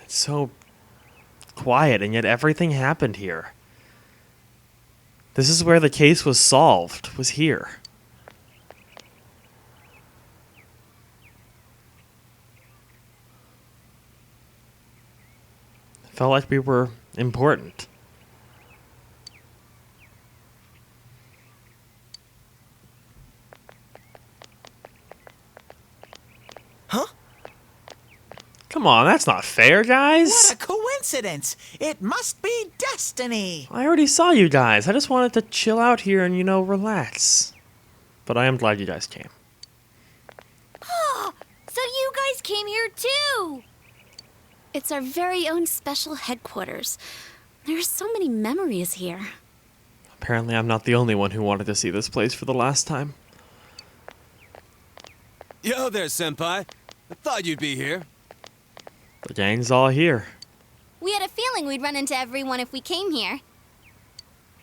It's so quiet, and yet everything happened here. This is where the case was solved, was here. It felt like we were important. Huh? Come on, that's not fair, guys. What a coincidence! It must be destiny! I already saw you guys. I just wanted to chill out here and, relax. But I am glad you guys came. Oh, so you guys came here too! It's our very own special headquarters. There are so many memories here. Apparently I'm not the only one who wanted to see this place for the last time. Yo there, Senpai. I thought you'd be here. The gang's all here. We had a feeling we'd run into everyone if we came here.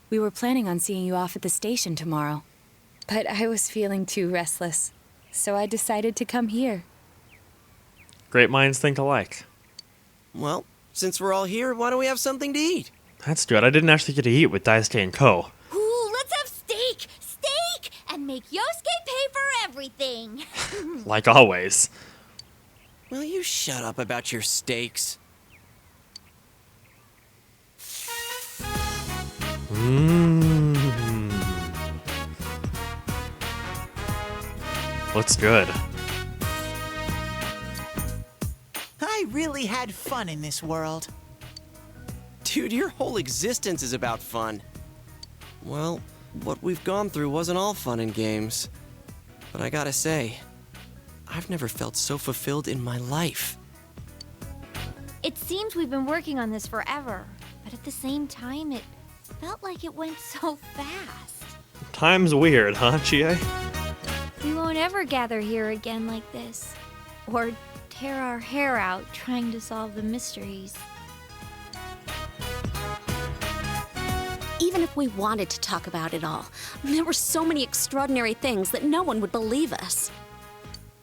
We were planning on seeing you off at the station tomorrow. But I was feeling too restless, so I decided to come here. Great minds think alike. Well, since we're all here, why don't we have something to eat? That's good. I didn't actually get to eat with Daisuke and Co. Ooh, let's have steak! Steak! And make Yosuke pay for everything! Like always. Will you shut up about your steaks? Looks good. I really had fun in this world. Dude, your whole existence is about fun. Well, what we've gone through wasn't all fun and games. But I gotta say, I've never felt so fulfilled in my life. It seems we've been working on this forever, but at the same time, it felt like it went so fast. Time's weird, huh, Chie? We won't ever gather here again like this, or tear our hair out trying to solve the mysteries. Even if we wanted to talk about it all, there were so many extraordinary things that no one would believe us.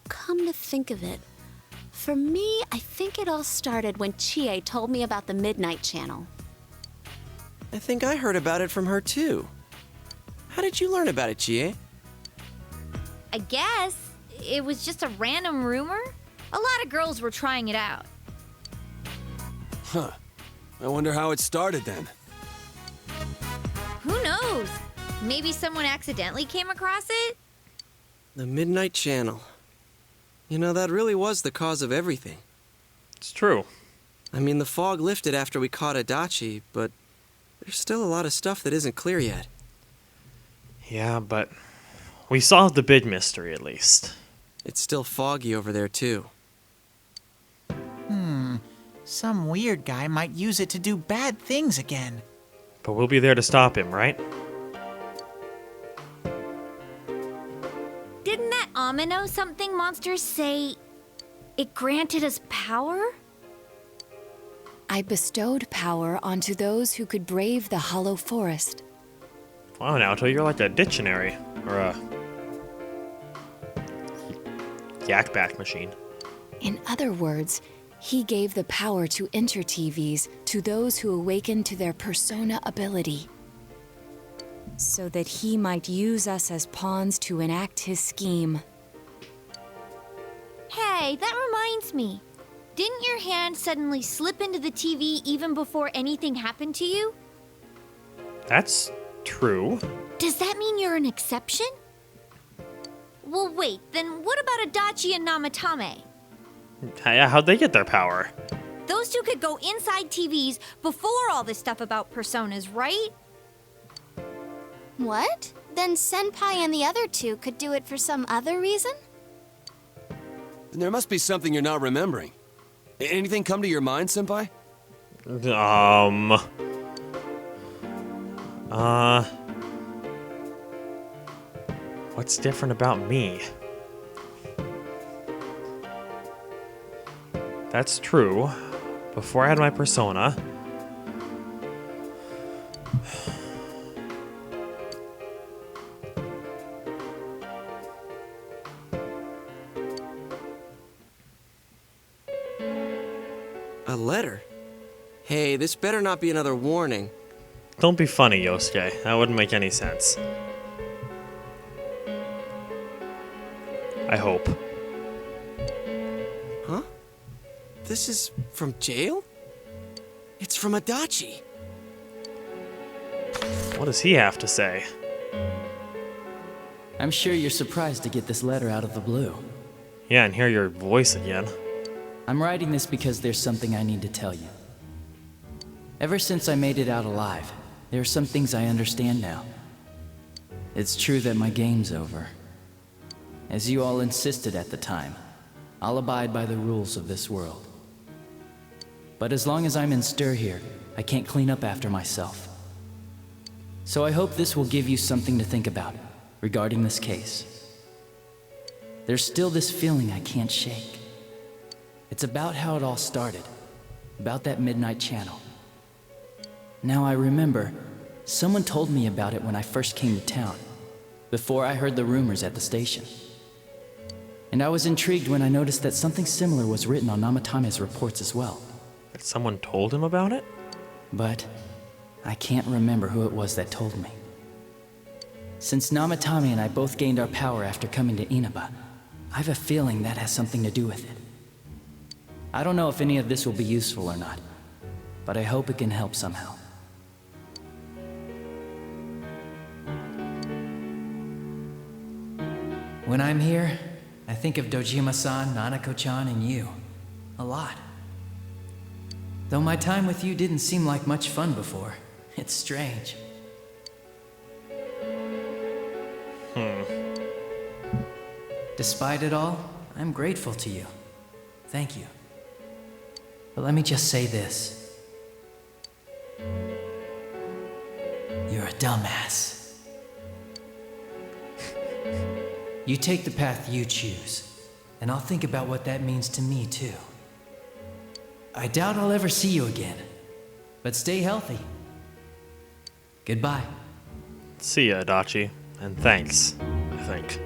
Come to think of it, for me, I think it all started when Chie told me about the Midnight Channel. I think I heard about it from her too. How did you learn about it, Chie? I guess it was just a random rumor. A lot of girls were trying it out. Huh. I wonder how it started then. Who knows? Maybe someone accidentally came across it? The Midnight Channel. You know, that really was the cause of everything. It's true. I mean, the fog lifted after we caught Adachi, but there's still a lot of stuff that isn't clear yet. Yeah, but we solved the big mystery at least. It's still foggy over there, too. Some weird guy might use it to do bad things again. But we'll be there to stop him, right? Didn't that Amino something monster say it granted us power? I bestowed power onto those who could brave the hollow forest. Wow, Naoto, you're like a dictionary. Or a yak back machine. In other words, he gave the power to enter TVs to those who awakened to their persona ability, so that he might use us as pawns to enact his scheme. Hey, that reminds me. Didn't your hand suddenly slip into the TV even before anything happened to you? That's true. Does that mean you're an exception? Well, wait, then what about Adachi and Namatame? Yeah, how'd they get their power? Those two could go inside TVs before all this stuff about personas, right? What? Then Senpai and the other two could do it for some other reason? Then there must be something you're not remembering. Anything come to your mind, Senpai? What's different about me? That's true. Before I had my persona, A letter? Hey, this better not be another warning. Don't be funny, Yosuke. That wouldn't make any sense. I hope. Huh? This is from jail? It's from Adachi. What does he have to say? I'm sure you're surprised to get this letter out of the blue. Yeah, and hear your voice again. I'm writing this because there's something I need to tell you. Ever since I made it out alive, there are some things I understand now. It's true that my game's over. As you all insisted at the time, I'll abide by the rules of this world. But as long as I'm in stir here, I can't clean up after myself. So I hope this will give you something to think about regarding this case. There's still this feeling I can't shake. It's about how it all started, about that midnight channel. Now I remember, someone told me about it when I first came to town, before I heard the rumors at the station. And I was intrigued when I noticed that something similar was written on Namatame's reports as well. Someone told him about it? But I can't remember who it was that told me. Since Namatame and I both gained our power after coming to Inaba, I have a feeling that has something to do with it. I don't know if any of this will be useful or not, but I hope it can help somehow. When I'm here, I think of Dojima-san, Nanako-chan, and you. A lot. Though my time with you didn't seem like much fun before. It's strange. Despite it all, I'm grateful to you. Thank you. But let me just say this. You're a dumbass. You take the path you choose, and I'll think about what that means to me, too. I doubt I'll ever see you again, but stay healthy. Goodbye. See ya, Adachi. And thanks, I think.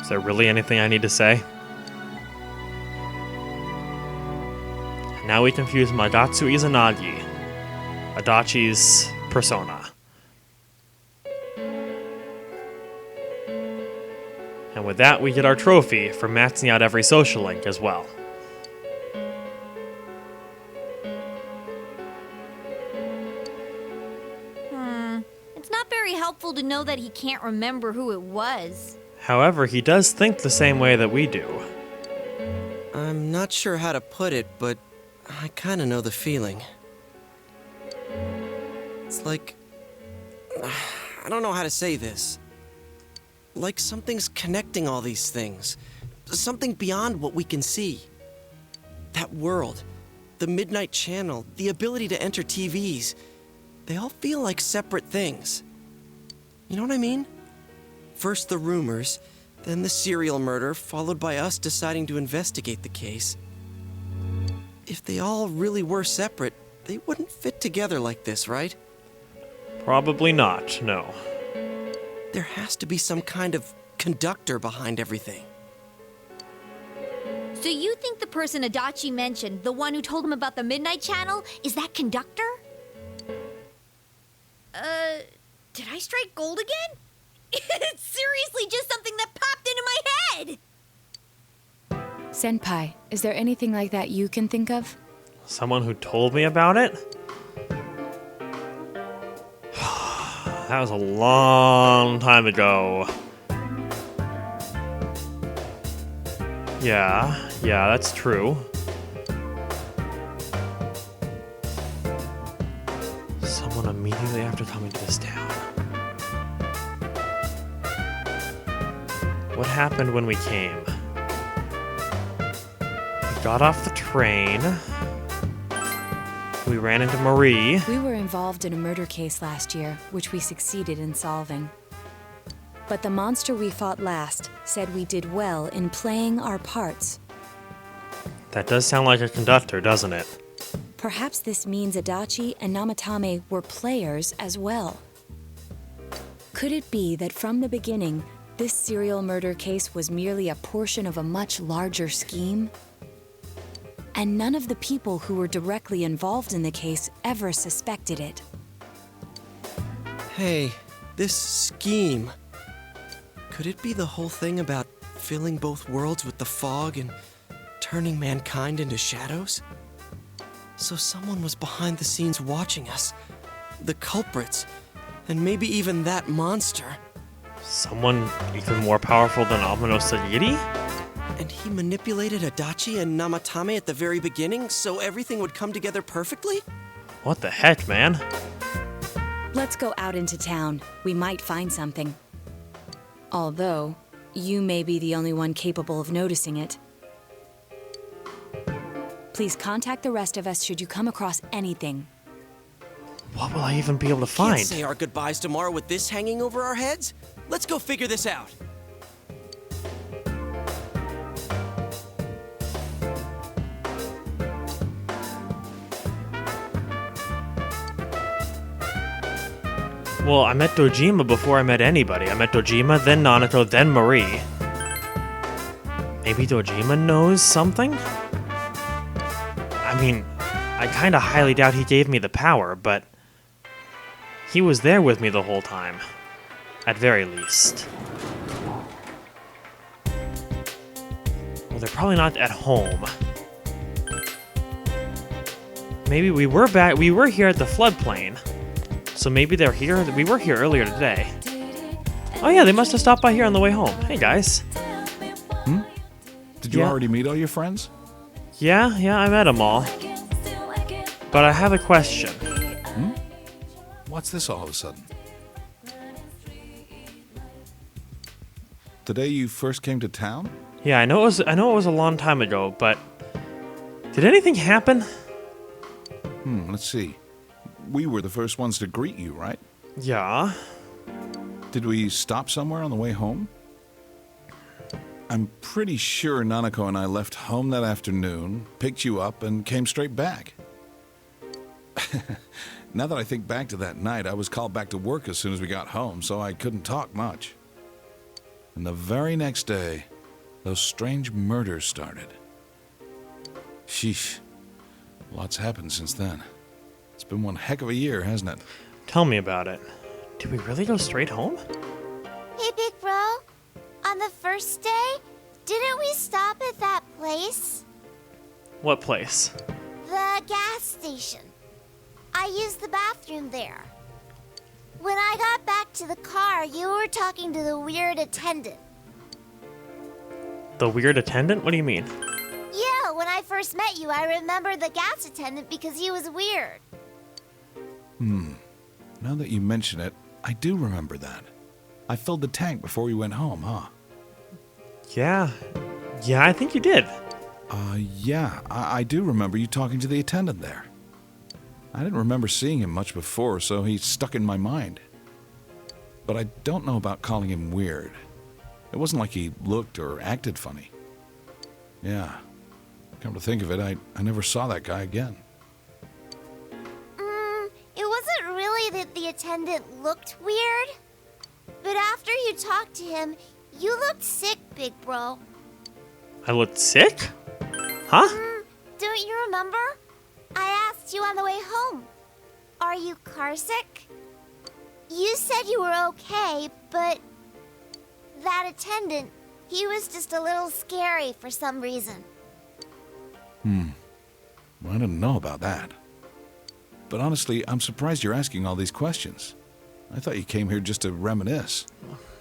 Is there really anything I need to say? Now we confuse Magatsu Izanagi, Adachi's persona. And with that, we get our trophy for maxing out every social link as well. It's not very helpful to know that he can't remember who it was. However, he does think the same way that we do. I'm not sure how to put it, but I kinda know the feeling. It's like... I don't know how to say this. Like something's connecting all these things. Something beyond what we can see. That world, the Midnight Channel, the ability to enter TVs, they all feel like separate things. You know what I mean? First the rumors, then the serial murder, followed by us deciding to investigate the case. If they all really were separate, they wouldn't fit together like this, right? Probably not, no. There has to be some kind of conductor behind everything. So you think the person Adachi mentioned, the one who told him about the Midnight Channel, is that conductor? Did I strike gold again? It's seriously just something that popped into my head! Senpai, is there anything like that you can think of? Someone who told me about it? That was a long time ago. Yeah, that's true. Someone immediately after coming to this town. What happened when we came? We got off the train. We ran into Marie. We were involved in a murder case last year, which we succeeded in solving. But the monster we fought last said we did well in playing our parts. That does sound like a conductor, doesn't it? Perhaps this means Adachi and Namatame were players as well. Could it be that from the beginning, this serial murder case was merely a portion of a much larger scheme? And none of the people who were directly involved in the case ever suspected it. Hey, this scheme. Could it be the whole thing about filling both worlds with the fog and turning mankind into shadows? So someone was behind the scenes watching us. The culprits. And maybe even that monster. Someone even more powerful than Amano Sagiri? And he manipulated Adachi and Namatame at the very beginning so everything would come together perfectly? What the heck, man? Let's go out into town. We might find something. Although, you may be the only one capable of noticing it. Please contact the rest of us should you come across anything. What will I even be able to Can't find? say our goodbyes tomorrow with this hanging over our heads. Let's go figure this out. Well, I met Dojima before I met anybody. I met Dojima, then Nanato, then Marie. Maybe Dojima knows something? I mean, I kinda highly doubt he gave me the power, but he was there with me the whole time. At very least. Well, they're probably not at home. Maybe we were here at the floodplain. So maybe they're here. We were here earlier today. Oh yeah, they must have stopped by here on the way home. Hey guys. Did you already meet all your friends? Yeah, I met them all. But I have a question. What's this all of a sudden? The day you first came to town? Yeah, I know it was a long time ago, but did anything happen? Let's see. We were the first ones to greet you, right? Yeah. Did we stop somewhere on the way home? I'm pretty sure Nanako and I left home that afternoon, picked you up, and came straight back. Now that I think back to that night, I was called back to work as soon as we got home, so I couldn't talk much. And the very next day, those strange murders started. Sheesh. Lots happened since then. It's been one heck of a year, hasn't it? Tell me about it. Did we really go straight home? Hey, big bro. On the first day, didn't we stop at that place? What place? The gas station. I used the bathroom there. When I got back to the car, you were talking to the weird attendant. The weird attendant? What do you mean? Yeah, when I first met you, I remember the gas attendant because he was weird. Now that you mention it, I do remember that. I filled the tank before we went home, huh? Yeah, I think you did. Yeah, I do remember you talking to the attendant there. I didn't remember seeing him much before, so he stuck in my mind. But I don't know about calling him weird. It wasn't like he looked or acted funny. Yeah, come to think of it, I never saw that guy again. It wasn't really that the attendant looked weird. But after you talked to him, you looked sick, big bro. I looked sick? Huh? Don't you remember? I asked you on the way home. Are you carsick? You said you were okay, but that attendant, he was just a little scary for some reason. Well, I didn't know about that. But honestly, I'm surprised you're asking all these questions. I thought you came here just to reminisce.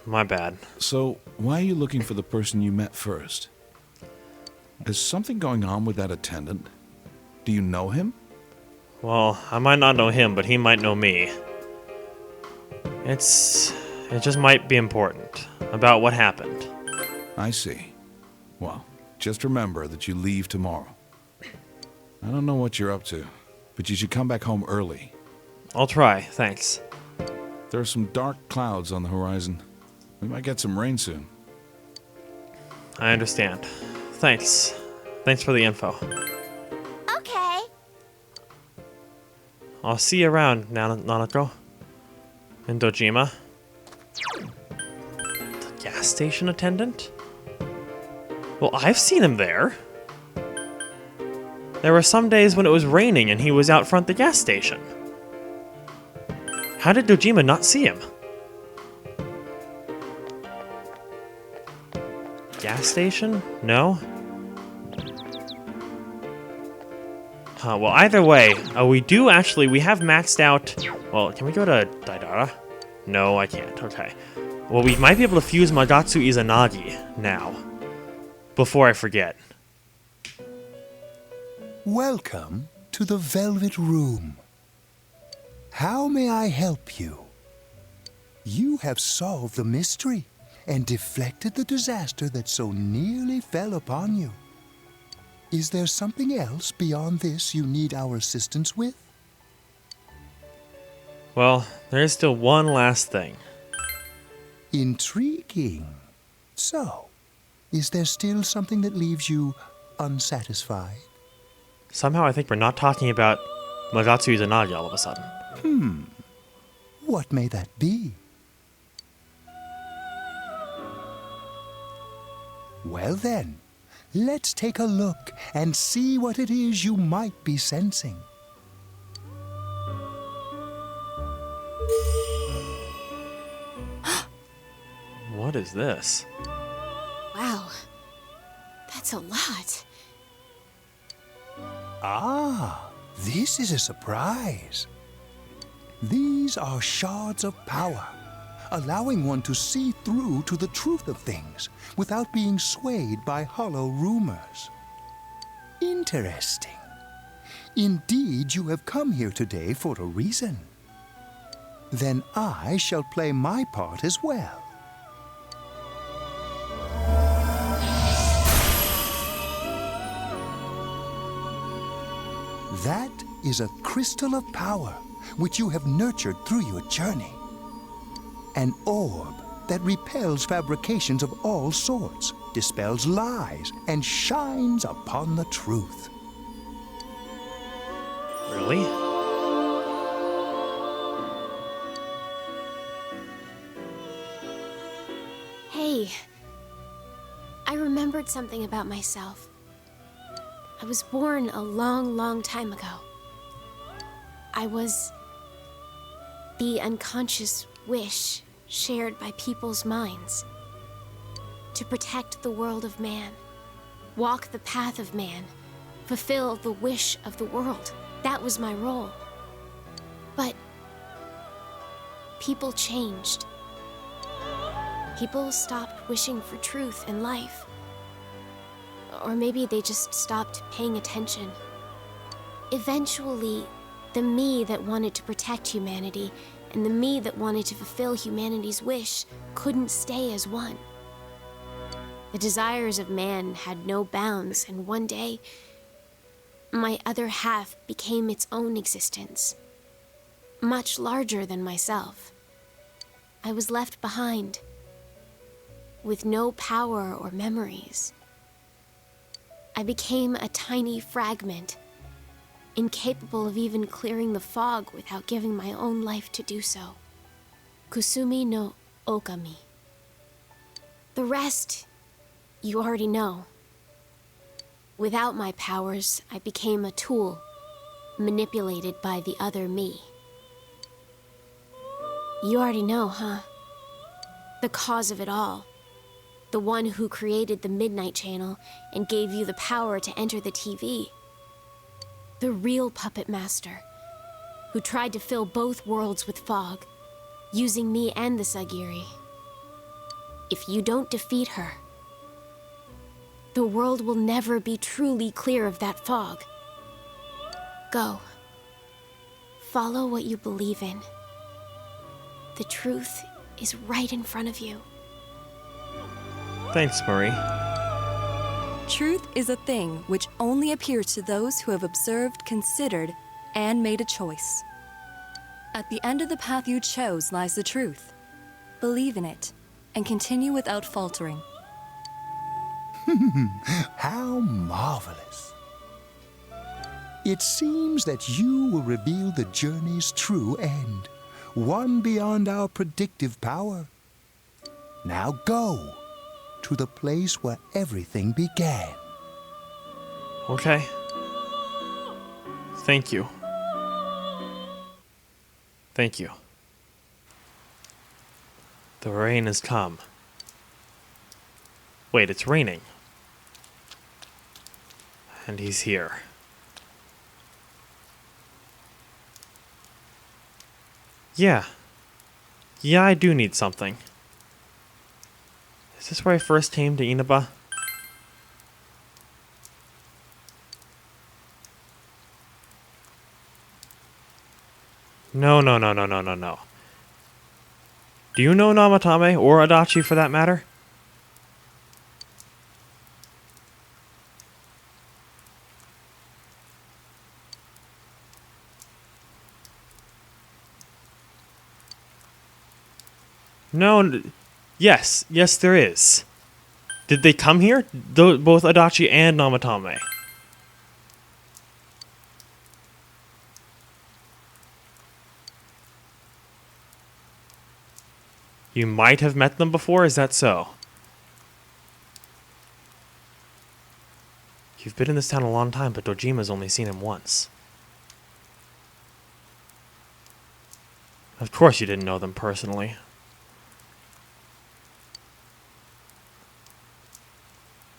My bad. So, why are you looking for the person you met first? Is something going on with that attendant? Do you know him? Well, I might not know him, but he might know me. It just might be important. About what happened. I see. Well, just remember that you leave tomorrow. I don't know what you're up to, but you should come back home early. I'll try, thanks. There are some dark clouds on the horizon. We might get some rain soon. I understand. Thanks. Thanks for the info. Okay. I'll see you around, Nanako. In Dojima. The gas station attendant? Well, I've seen him there. There were some days when it was raining and he was out front the gas station. How did Dojima not see him? Gas station? No? Huh, well, either way, we have maxed out... Well, can we go to Daidara? No, I can't. Okay. Well, we might be able to fuse Magatsu Izanagi now. Before I forget. Welcome to the Velvet Room. How may I help you? You have solved the mystery and deflected the disaster that so nearly fell upon you. Is there something else beyond this you need our assistance with? Well, there is still one last thing. Intriguing. So, is there still something that leaves you unsatisfied? Somehow I think we're not talking about Magatsu Izanagi all of a sudden. What may that be? Well then, let's take a look and see what it is you might be sensing. What is this? Wow. That's a lot. Ah, this is a surprise. These are shards of power, allowing one to see through to the truth of things without being swayed by hollow rumors. Interesting. Indeed, you have come here today for a reason. Then I shall play my part as well. That is a crystal of power which you have nurtured through your journey. An orb that repels fabrications of all sorts, dispels lies, and shines upon the truth. Really? Hey, I remembered something about myself. I was born a long, long time ago. I was the unconscious wish shared by people's minds. To protect the world of man, walk the path of man, fulfill the wish of the world. That was my role. But people changed. People stopped wishing for truth in life. Or maybe they just stopped paying attention. Eventually, the me that wanted to protect humanity and the me that wanted to fulfill humanity's wish couldn't stay as one. The desires of man had no bounds, and one day, my other half became its own existence, much larger than myself. I was left behind, with no power or memories. I became a tiny fragment, incapable of even clearing the fog without giving my own life to do so. Kusumi no Okami. The rest, you already know. Without my powers, I became a tool, manipulated by the other me. You already know, huh? The cause of it all. The one who created the Midnight Channel and gave you the power to enter the TV. The real puppet master, who tried to fill both worlds with fog, using me and the Sagiri. If you don't defeat her, The world will never be truly clear of that fog. Go. Follow what you believe in. The truth is right in front of you. Thanks, Marie. Truth is a thing which only appears to those who have observed, considered, and made a choice. At the end of the path you chose lies the truth. Believe in it, and continue without faltering. How marvelous. It seems that you will reveal the journey's true end, one beyond our predictive power. Now go to the place where everything began. Okay. Thank you. Thank you. The rain has come. Wait, it's raining. And he's here. Yeah. Yeah, I do need something. Is this where I first came to Inaba? No. Do you know Namatame, or Adachi for that matter? No. Yes, there is. Did they come here? Both Adachi and Namatame. You might have met them before, is that so? You've been in this town a long time, but Dojima's only seen him once. Of course you didn't know them personally.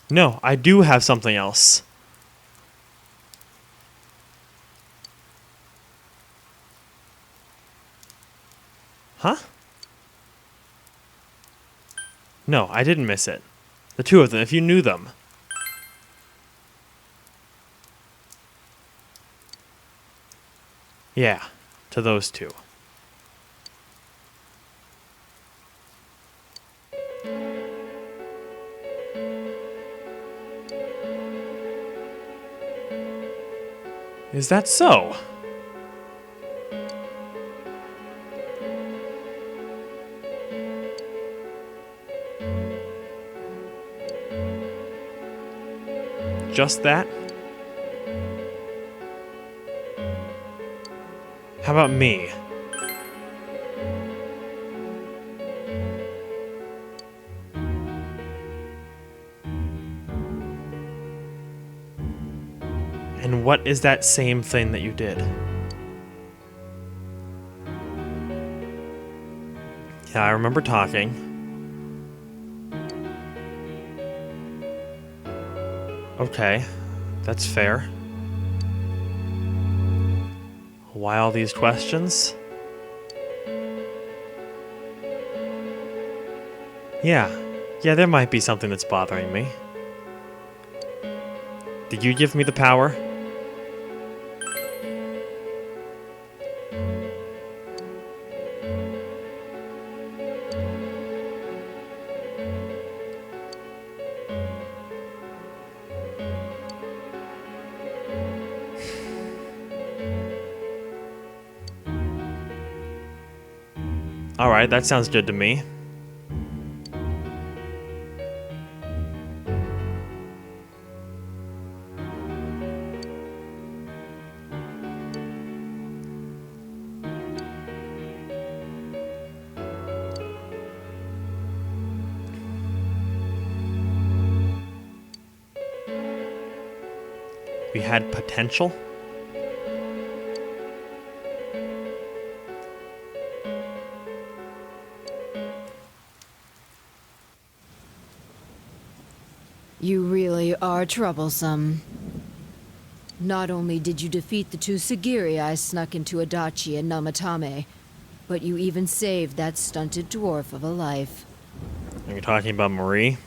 No, I do have something else. Huh? No, I didn't miss it. The two of them, if you knew them. Yeah, to those two. Is that so? Just that? How about me? And what is that same thing that you did? Yeah, I remember talking. Okay, that's fair. Why all these questions? Yeah, there might be something that's bothering me. Did you give me the power? Alright, that sounds good to me. We had potential? You really are troublesome. Not only did you defeat the two Sagiri I snuck into Adachi and Namatame, but you even saved that stunted dwarf of a life. Are you talking about Marie?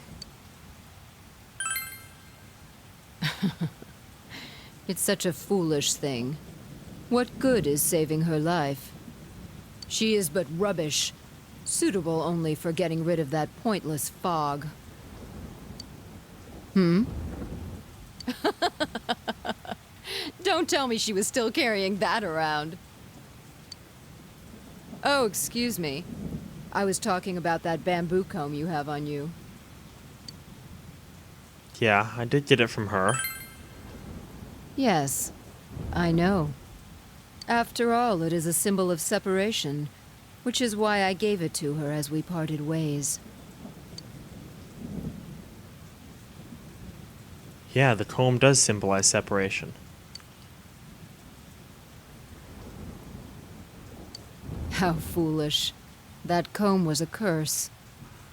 It's such a foolish thing. What good is saving her life? She is but rubbish, suitable only for getting rid of that pointless fog. Don't tell me she was still carrying that around. Oh, excuse me. I was talking about that bamboo comb you have on you. Yeah, I did get it from her. Yes, I know. After all, it is a symbol of separation, which is why I gave it to her as we parted ways. Yeah, the comb does symbolize separation. How foolish. That comb was a curse.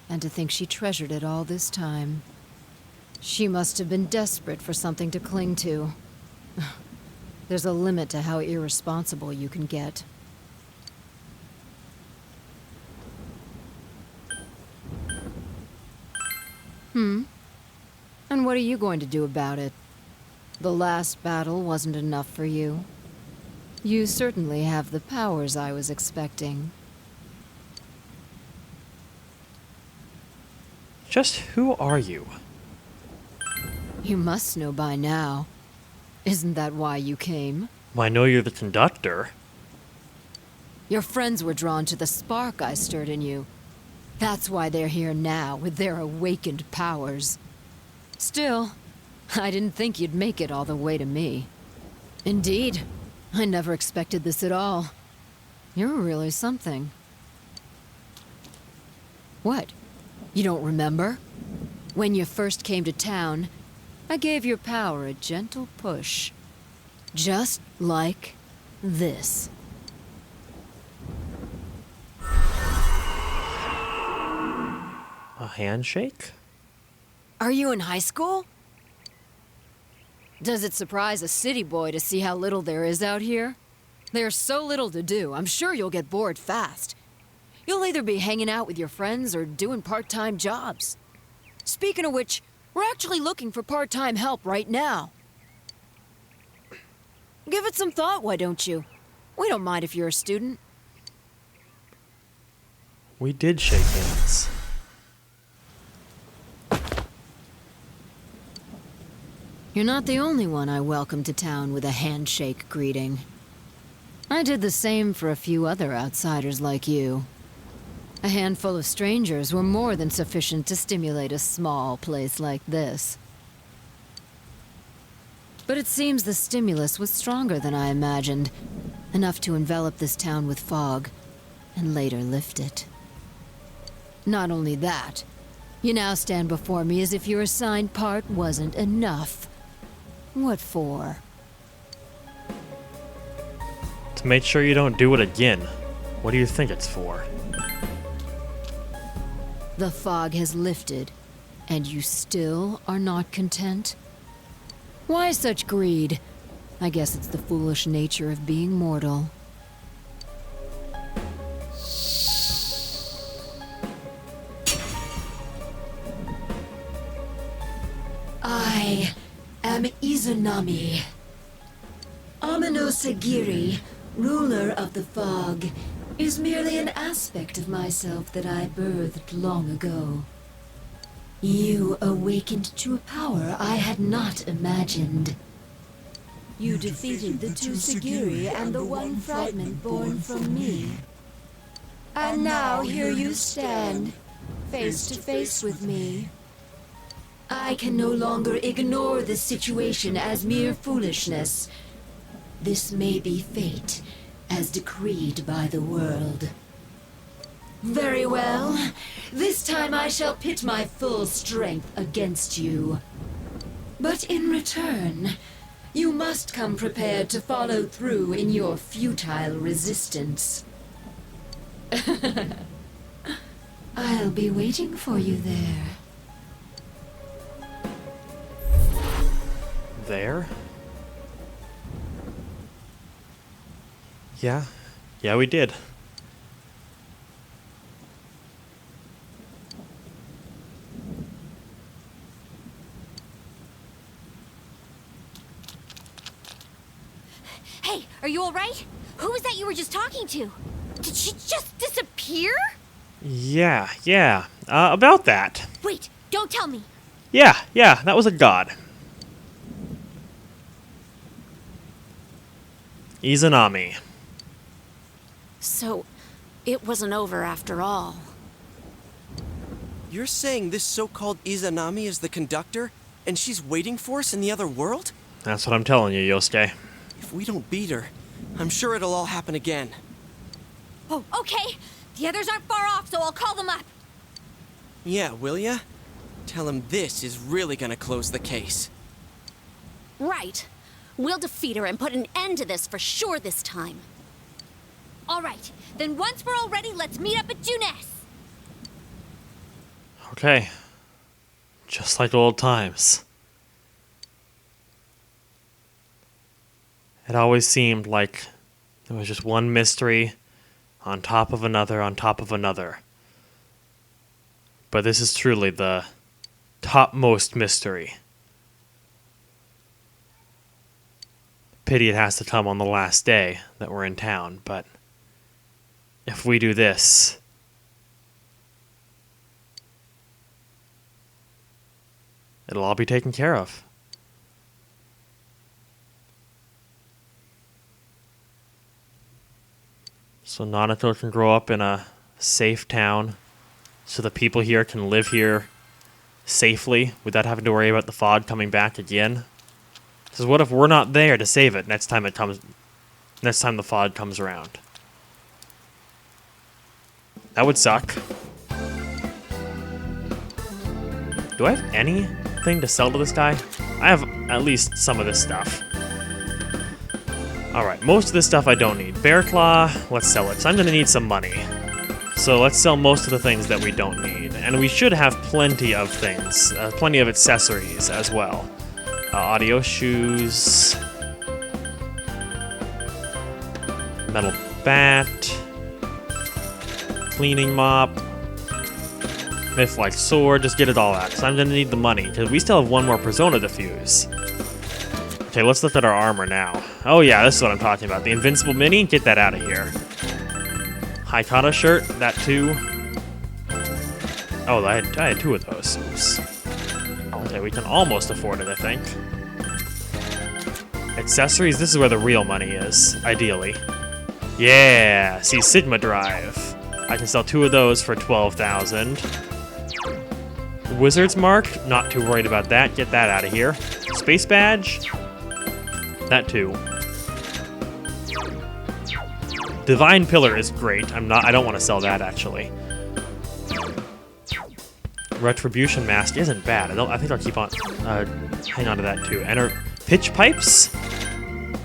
And to think she treasured it all this time. She must have been desperate for something to cling to. There's a limit to how irresponsible you can get. And what are you going to do about it? The last battle wasn't enough for you. You certainly have the powers I was expecting. Just who are you? You must know by now. Isn't that why you came? Well, I know you're the conductor. Your friends were drawn to the spark I stirred in you. That's why they're here now, with their awakened powers. Still, I didn't think you'd make it all the way to me. Indeed, I never expected this at all. You're really something. What? You don't remember? When you first came to town, I gave your power a gentle push. Just like this. A handshake? Are you in high school? Does it surprise a city boy to see how little there is out here? There's so little to do, I'm sure you'll get bored fast. You'll either be hanging out with your friends or doing part-time jobs. Speaking of which, we're actually looking for part-time help right now. Give it some thought, why don't you? We don't mind if you're a student. We did shake hands. You're not the only one I welcomed to town with a handshake greeting. I did the same for a few other outsiders like you. A handful of strangers were more than sufficient to stimulate a small place like this. But it seems the stimulus was stronger than I imagined, enough to envelop this town with fog, and later lift it. Not only that, you now stand before me as if your assigned part wasn't enough. What for? To make sure you don't do it again. What do you think it's for? The fog has lifted, and you still are not content? Why such greed? I guess it's the foolish nature of being mortal. I am Izanami. Amino Sagiri, ruler of the fog, is merely an aspect of myself that I birthed long ago. You awakened to a power I had not imagined. You defeated the two Sagiri and the one fragment born from me. And now here you stand, face to face with me. I can no longer ignore this situation as mere foolishness. This may be fate, as decreed by the world. Very well. This time I shall pit my full strength against you. But in return, you must come prepared to follow through in your futile resistance. I'll be waiting for you there. There? Yeah. Yeah, we did. Are you alright? Who was that you were just talking to? Did she just disappear? Yeah. About that. Wait, don't tell me. Yeah, that was a god. Izanami. So, it wasn't over after all. You're saying this so-called Izanami is the conductor, and she's waiting for us in the other world? That's what I'm telling you, Yosuke. If we don't beat her, I'm sure it'll all happen again. Oh, okay. The others aren't far off, so I'll call them up. Yeah, will ya? Tell him this is really gonna close the case. Right. We'll defeat her and put an end to this for sure this time. Alright, then once we're all ready, let's meet up at Junes. Okay. Just like old times. It always seemed like there was just one mystery on top of another on top of another. But this is truly the topmost mystery. Pity it has to come on the last day that we're in town, but if we do this, it'll all be taken care of. So Nanako can grow up in a safe town, so the people here can live here safely without having to worry about the fog coming back again. Because what if we're not there to save it next time the fog comes around? That would suck. Do I have anything to sell to this guy? I have at least some of this stuff. Alright, most of this stuff I don't need. Bear Claw, let's sell it. So I'm going to need some money. So let's sell most of the things that we don't need. And we should have plenty of things. Plenty of accessories as well. Audio shoes. Metal bat. Cleaning mop. Myth-like sword. Just get it all out. So I'm going to need the money. Because we still have one more persona to fuse. Okay, let's look at our armor now. Oh yeah, this is what I'm talking about. The Invincible Mini, get that out of here. Haikata shirt, that too. Oh, I had two of those. Oops. Okay, we can almost afford it, I think. Accessories, this is where the real money is, ideally. Yeah, see, Sigma Drive. I can sell two of those for 12,000. Wizard's Mark, not too worried about that. Get that out of here. Space Badge. That too. Divine Pillar is great. I don't want to sell that actually. Retribution Mask isn't bad. I think I'll keep on hang on to that too. Pitch Pipes?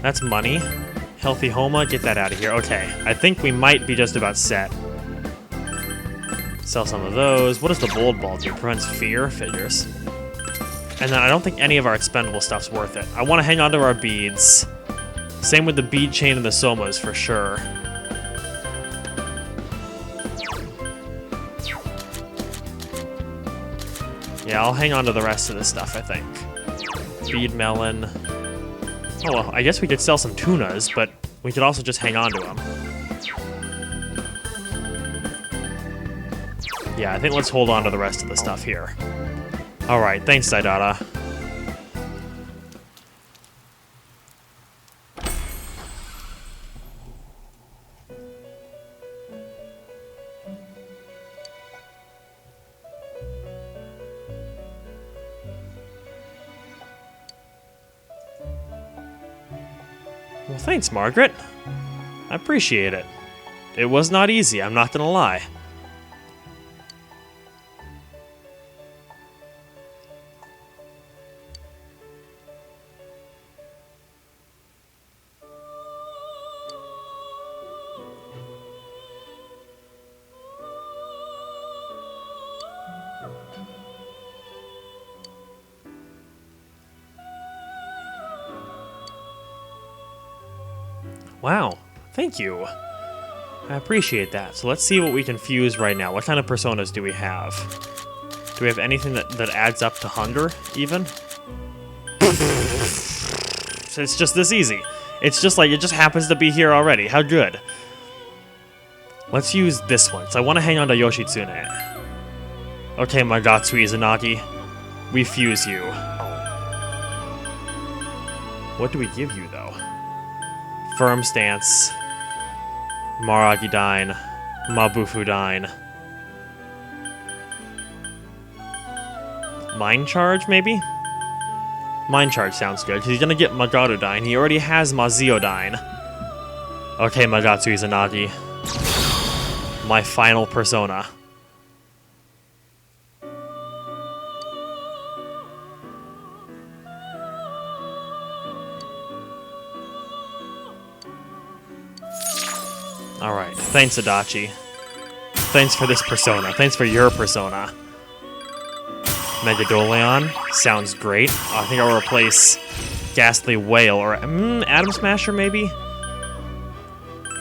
That's money. Healthy Homa, get that out of here. Okay, I think we might be just about set. Sell some of those. What does the Bold Ball do? Prevents fear? Figures. And then I don't think any of our expendable stuff's worth it. I want to hang on to our beads. Same with the bead chain and the somas for sure. Yeah, I'll hang on to the rest of this stuff, I think. Bead melon. Oh, well, I guess we could sell some tunas, but we could also just hang on to them. Yeah, I think let's hold on to the rest of the stuff here. Alright, thanks, Daidara. Well, thanks, Margaret. I appreciate it. It was not easy, I'm not gonna lie. Wow, thank you. I appreciate that. So let's see what we can fuse right now. What kind of personas do we have? Do we have anything that adds up to hunger, even? So it's just this easy. It's just like, it just happens to be here already. How good. Let's use this one, so I want to hang on to Yoshitsune. Okay, Magatsu Izanagi. We fuse you. What do we give you, though? Firm Stance. Maragidine. Mabufudine. Mind Charge, maybe? Mind Charge sounds good, because he's gonna get Magarudine. He already has Maziodine. Okay, Magatsu Izanagi. My final persona. Alright, thanks Adachi. Thanks for this persona. Thanks for your persona. Megadoleon sounds great. I think I'll replace Ghastly Whale or Atom Smasher maybe?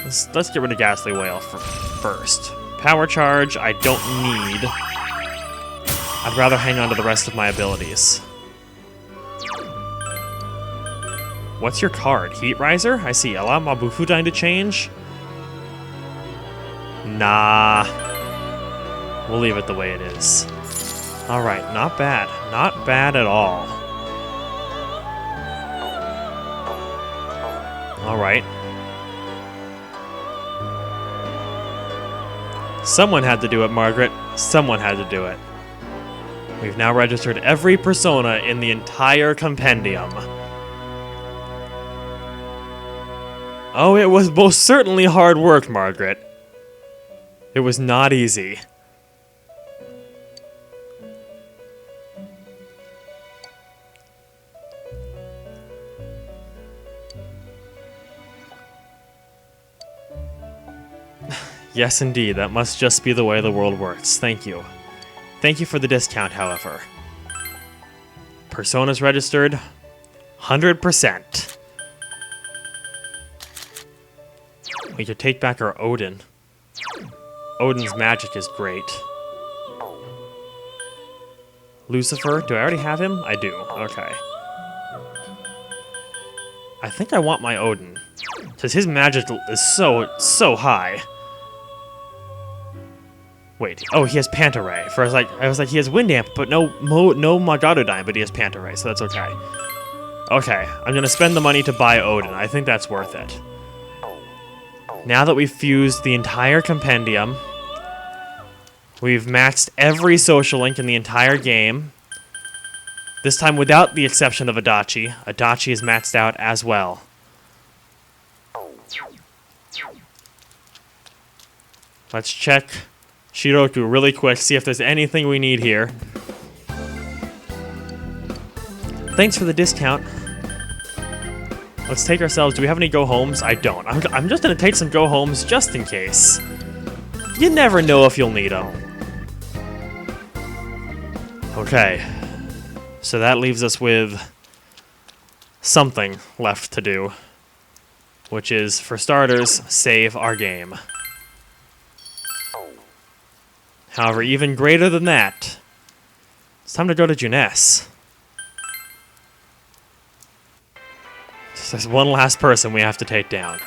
Let's get rid of Ghastly Whale first. Power Charge I don't need. I'd rather hang on to the rest of my abilities. What's your card? Heat Riser? I see. Allow Mabufudine to change? Nah. We'll leave it the way it is. Alright, not bad. Not bad at all. Alright. Someone had to do it, Margaret. Someone had to do it. We've now registered every persona in the entire compendium. Oh, it was most certainly hard work, Margaret. It was not easy. Yes, indeed. That must just be the way the world works. Thank you. Thank you for the discount, however. Personas registered. 100%. We could take back our Odin. Odin's magic is great. Lucifer, do I already have him? I do, okay. I think I want my Odin, because his magic is so high. Wait, oh, he has Panta Ray. First, I was like, he has Wind Amp, but no Magarudine, but he has Panta Ray, so that's okay. Okay, I'm gonna spend the money to buy Odin. I think that's worth it. Now that we've fused the entire compendium, we've maxed every social link in the entire game. This time without the exception of Adachi. Adachi is maxed out as well. Let's check Shiroku really quick, see if there's anything we need here. Thanks for the discount. Let's take ourselves. Do we have any go-homes? I don't. I'm just going to take some go-homes just in case. You never know if you'll need them. Okay. So that leaves us with something left to do. Which is, for starters, save our game. However, even greater than that, it's time to go to Junes. There's one last person we have to take down.